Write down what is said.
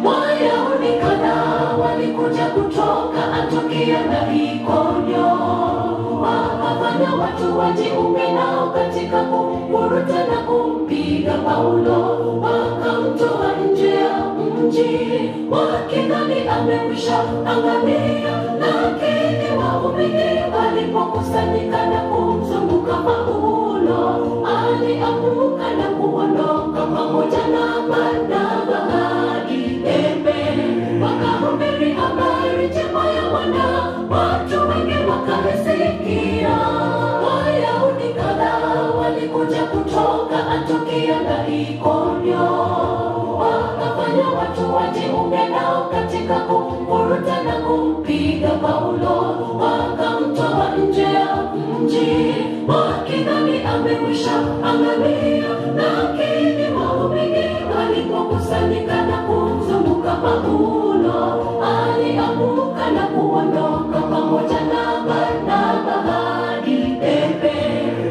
Wayahudi kadhaa walikuja kutoka Antiokia na Ikonio, wakafanya watu wajiunge nao katika kumburuta na kumpiga Paulo. Wakamtoa nje ya mji wakidhani amekwisha angamia, lakini waumini walipokusanyika na kumzunguka Paulo, alianguka na kuondoka pamoja na Barnaba hadi Derbe. Wakahubiri habari njema ya Bwana, watu wengi wakasikia. Wayahudi kadhaa walikuja kutoka Antiokia na Ikonio, wakafanya watu wajiunge nao katika kumburuta na kumpiga Paulo. Wakamtoa nje ya mji wakidhani amekwisha angamia, lakini waumini walipokusanyika na kumzunguka Paulo, alianguka na kuwa